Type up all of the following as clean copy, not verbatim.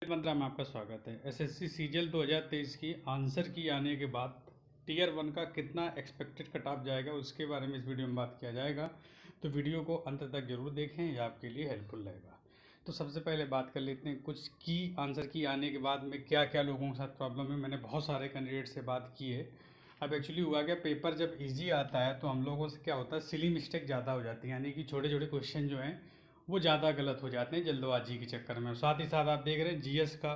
15 में आपका स्वागत है। एसएससी सीजीएल 2023 की आंसर की आने के बाद टीयर 1 का कितना एक्सपेक्टेड कट ऑफ जाएगा उसके बारे में इस वीडियो में बात किया जाएगा। तो वीडियो को अंत तक जरूर देखें, यह आपके लिए हेल्पफुल रहेगा। तो सबसे पहले बात कर लेते हैं कुछ की आंसर की आने के बाद में क्या क्या लोगों के साथ प्रॉब्लम है। मैंने बहुत सारे कैंडिडेट से बात की है। अब एक्चुअली हुआ क्या, पेपर जब ईजी आता है तो हम लोगों से क्या होता है, सिली मिस्टेक ज़्यादा हो जाती है, यानी कि छोटे छोटे क्वेश्चन जो हैं वो ज़्यादा गलत हो जाते हैं जल्दबाजी के चक्कर में। साथ ही साथ आप देख रहे हैं जीएस का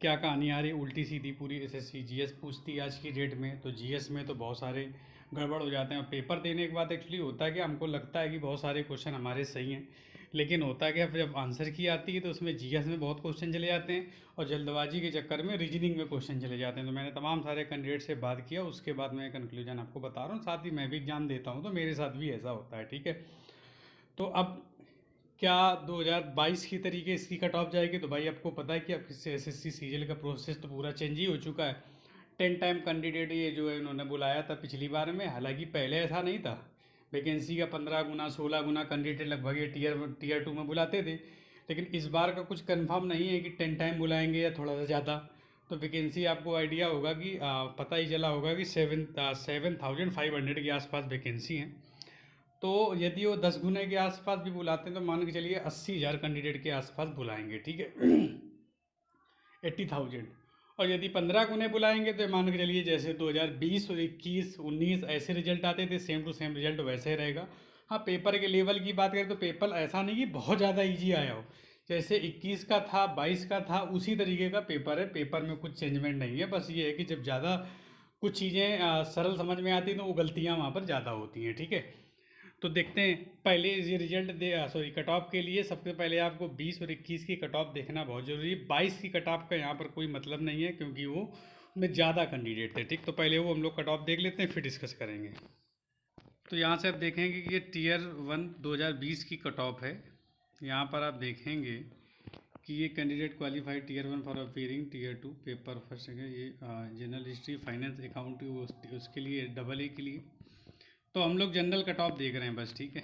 क्या कहानी आ रही है, उल्टी सीधी पूरी एसएससी जीएस पूछती है आज की डेट में। तो जीएस में तो बहुत सारे गड़बड़ हो जाते हैं। पेपर देने के बाद एक्चुअली होता है कि हमको लगता है कि बहुत सारे क्वेश्चन हमारे सही हैं, लेकिन होता है कि फिर जब आंसर की आती है तो उसमें जीएस में बहुत क्वेश्चन चले जाते हैं और जल्दबाजी के चक्कर में रीजनिंग में क्वेश्चन चले जाते हैं। तो मैंने तमाम सारे कैंडिडेट से बात किया, उसके बाद मैं कंक्लूजन आपको बता रहा हूँ। साथ ही मैं भी एग्जाम देता हूँ तो मेरे साथ भी ऐसा होता है, ठीक है। तो अब क्या 2022 की तरीके इसकी कट ऑफ जाएगी, तो भाई आपको पता है कि अब एसएससी सीजीएल का प्रोसेस तो पूरा चेंज ही हो चुका है। 10 टाइम कैंडिडेट ये जो है इन्होंने बुलाया था पिछली बार में, हालांकि पहले ऐसा नहीं था। वैकेंसी का 15 गुना 16 गुना कैंडिडेट लगभग ये टीयर 2 में बुलाते थे, लेकिन इस बार का कुछ कंफर्म नहीं है कि 10 टाइम बुलाएंगे या थोड़ा सा ज़्यादा। तो वैकेंसी आपको आइडिया होगा कि पता ही चला होगा कि 7,500 के आसपास वैकेंसी हैं। तो यदि वो 10 गुने के आसपास भी बुलाते हैं तो मान के चलिए 80,000 कैंडिडेट के आसपास बुलाएंगे, ठीक है। 80,000। और यदि 15 गुने बुलाएंगे तो मान के चलिए जैसे 2020 और 21 19 ऐसे रिजल्ट आते थे, सेम टू सेम रिजल्ट वैसे ही रहेगा। हाँ, पेपर के लेवल की बात करें तो पेपर ऐसा नहीं कि बहुत ज़्यादा ईजी आया हो। जैसे 21 का था 22 का था उसी तरीके का पेपर है। पेपर में कुछ चेंजमेंट नहीं है, बस ये है कि जब ज़्यादा कुछ चीज़ें सरल समझ में आती हैं तो वो गलतियाँ वहाँ पर ज़्यादा होती हैं, ठीक है। तो देखते हैं पहले ये रिजल्ट दे सॉरी कट ऑफ के लिए सबसे पहले आपको 20 और 21 की कट ऑफ देखना बहुत ज़रूरी है। 22 की कट ऑफ का यहाँ पर कोई मतलब नहीं है क्योंकि वो में ज़्यादा कैंडिडेट थे, ठीक। तो पहले वो हम लोग कट ऑफ देख लेते हैं फिर डिस्कस करेंगे। तो यहाँ से आप देखेंगे कि ये टीयर 1 2020 की कट ऑफ है। यहाँ पर आप देखेंगे कि ये candidate qualified tier 1 for appearing tier 2 paper first है। ये जनरल हिस्ट्री फाइनेंस अकाउंट उसके लिए डबल ए के लिए। तो हम लोग जनरल कट ऑफ देख रहे हैं बस, ठीक है।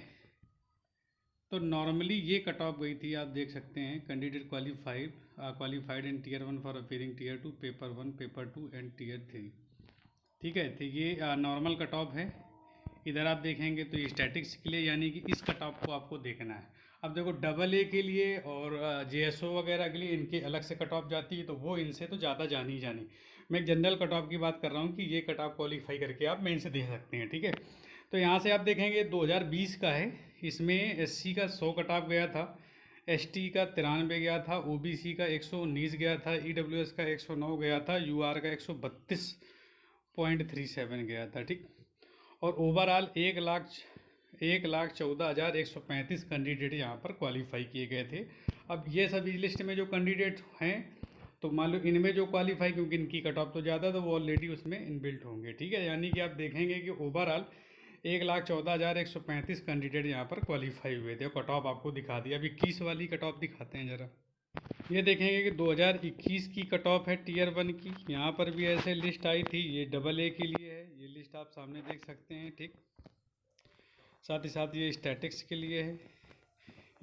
तो नॉर्मली ये कट ऑफ गई थी, आप देख सकते हैं candidate qualified in tier 1 for appearing tier 2 paper 1 paper 2 and tier 3, ठीक है। तो ये नॉर्मल कट ऑफ है। इधर आप देखेंगे तो ये स्टैटिक्स के लिए, यानी कि इस कट ऑफ को आपको देखना है। अब देखो डबल ए के लिए और जेएसओ वगैरह के लिए इनके अलग से कट ऑफ जाती है, तो वो इनसे तो ज़्यादा जानी ही जानी। मैं जनरल कट ऑफ की बात कर रहा हूँ कि ये कट ऑफ क्वालिफाई करके आप मेन से दे सकते हैं, ठीक है। तो यहाँ से आप देखेंगे 2020 का है। इसमें एससी का 100 कट ऑफ गया था, एसटी का 93 गया था, ओबीसी का 119 गया था, ईडब्ल्यूएस का 109 गया था, यूआर का 132.37 गया था, ठीक। और ओवरऑल 1,14,135 कैंडिडेट यहाँ पर क्वालिफाई किए गए थे। अब ये सभी लिस्ट में जो कैंडिडेट हैं तो मान लो इनमें जो क्वालिफाई, क्योंकि इनकी कट ऑफ तो ज़्यादा तो वो ऑलरेडी उसमें इनबिल्ट होंगे, ठीक है। यानी कि आप देखेंगे कि ओवरऑल 1,14,135 कैंडिडेट यहाँ पर क्वालिफाई हुए थे। कट ऑफ आपको दिखा दिया। अभी 21 वाली कट ऑफ दिखाते हैं ज़रा। ये देखेंगे कि 2021 की कट ऑफ है टीयर 1 की। यहाँ पर भी ऐसे लिस्ट आई थी, ये डबल ए के लिए है, ये लिस्ट आप सामने देख सकते हैं, ठीक। साथ ही साथ ये स्टैटिक्स के लिए है,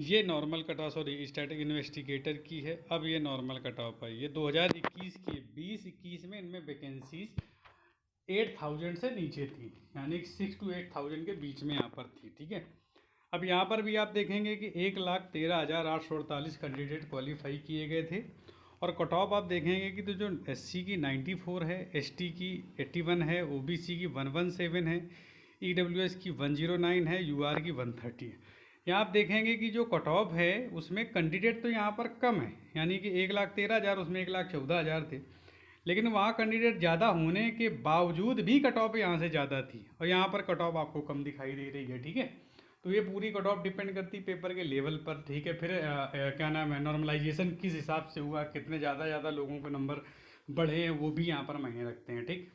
ये normal cut off sorry static investigator की है। अब ये नॉर्मल कट ऑफ है, ये 2021 की 20-21 में इनमें वैकेंसीज 8,000 से नीचे थी, यानी 6 to 8,000 के बीच में यहाँ पर थी, ठीक है। अब यहाँ पर भी आप देखेंगे कि 1,13,848 कैंडिडेट क्वालिफाई किए गए थे। और कट ऑफ आप देखेंगे कि तो जो एससी की 94 है, एसटी की 81 है, ओबीसी की 117 है, ईडब्ल्यूएस की 109 है, यूआर की 130 है। यहाँ आप देखेंगे कि जो कट ऑफ है उसमें कैंडिडेट तो यहाँ पर कम है, यानी कि 1,13,000 उसमें 1,14,000 थे, लेकिन वहाँ कैंडिडेट ज़्यादा होने के बावजूद भी कट ऑफ यहाँ से ज़्यादा थी और यहाँ पर कट ऑफ आपको कम दिखाई दे रही है, ठीक है। तो ये पूरी कट ऑफ डिपेंड करती पेपर के लेवल पर, ठीक है। फिर क्या नाम है, नॉर्मलाइजेशन किस हिसाब से हुआ, कितने ज़्यादा लोगों के नंबर बढ़े हैं, वो भी यहाँ पर मायने रखते हैं, ठीक।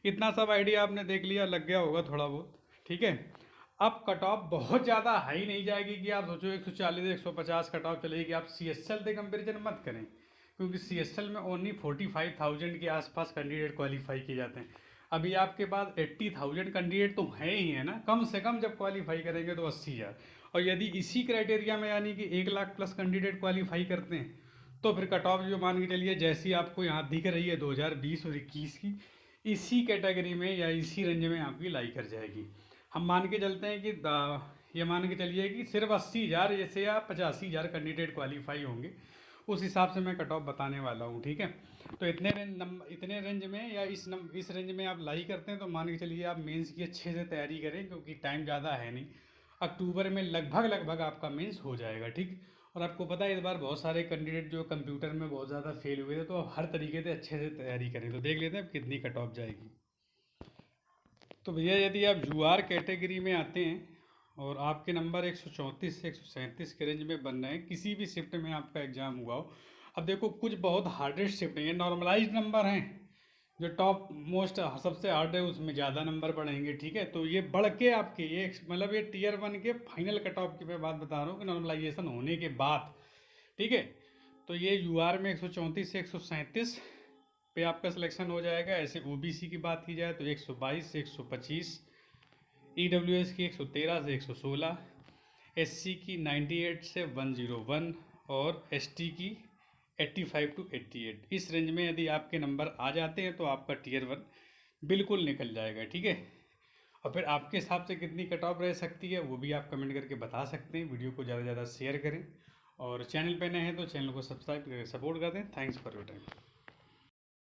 इतना सब आइडिया आपने देख लिया, लग गया होगा थोड़ा बहुत, ठीक है। अब कट ऑफ बहुत ज़्यादा हाई नहीं जाएगी कि आप सोचो 140 150 कट ऑफ चलेगी। आप CSL से कंपेरिजन मत करें, क्योंकि CSL में ओनली 45,000 के आसपास कैंडिडेट क्वालिफाई किए जाते हैं। अभी आपके पास 80,000 कैंडिडेट तो है ही है ना, कम से कम जब क्वालिफाई करेंगे तो 80,000। और यदि इसी क्राइटेरिया में यानी कि 1 लाख प्लस कैंडिडेट क्वालिफाई करते हैं तो फिर कट ऑफ जो मान के चलिए जैसी आपको यहाँ दिख रही है 2020 और 21 की, इसी कैटेगरी में या इसी रेंज में आपकी लाई कर जाएगी। हम मान के चलते हैं कि ये मान के चलिए कि सिर्फ 80,000 जैसे या 85,000 कैंडिडेट क्वालिफाई होंगे, उस हिसाब से मैं कट ऑफ बताने वाला हूँ, ठीक है। तो इतने रेंज में या इस रेंज में आप लाई करते हैं तो मान के चलिए आप मेंस की अच्छे से तैयारी करें, क्योंकि टाइम ज़्यादा है नहीं। अक्टूबर में लगभग आपका मेंस हो जाएगा, ठीक। और आपको पता है इस बार बहुत सारे कैंडिडेट जो कंप्यूटर में बहुत ज़्यादा फेल हुए थे, तो आप हर तरीके से अच्छे से तैयारी करें। तो देख लेते हैं अब कितनी कट ऑफ जाएगी। तो भैया यदि आप यूआर कैटेगरी में आते हैं और आपके नंबर 134 से 137 के रेंज में बन रहे हैं, किसी भी शिफ्ट में आपका एग्ज़ाम हुआ हो। अब देखो कुछ बहुत हार्डेस्ट शिफ्ट हैं, ये नॉर्मलाइज नंबर हैं, जो टॉप मोस्ट सबसे हार्ड है उसमें ज़्यादा नंबर बढ़ेंगे, ठीक है। तो ये बढ़ के आपके ये मतलब ये टीयर 1 के फाइनल कट ऑफ की मैं बात बता रहा हूँ कि नॉर्मलाइजेशन होने के बाद, ठीक है। तो ये यूआर में 134 से 137 पे आपका सिलेक्शन हो जाएगा। ऐसे ओबीसी की बात की जाए तो 122 से 125, ईडब्ल्यूएस की 113 से 116, एससी की 98 से 101 और एसटी की 85 टू 88। इस रेंज में यदि आपके नंबर आ जाते हैं तो आपका टीयर 1 बिल्कुल निकल जाएगा, ठीक है। और फिर आपके हिसाब से कितनी कट ऑफ रह सकती है वो भी आप कमेंट करके बता सकते हैं। वीडियो को ज़्यादा से ज़्यादा शेयर करें और चैनल पे नए हैं तो चैनल को सब्सक्राइब करके सपोर्ट कर दें। Thanks for your time.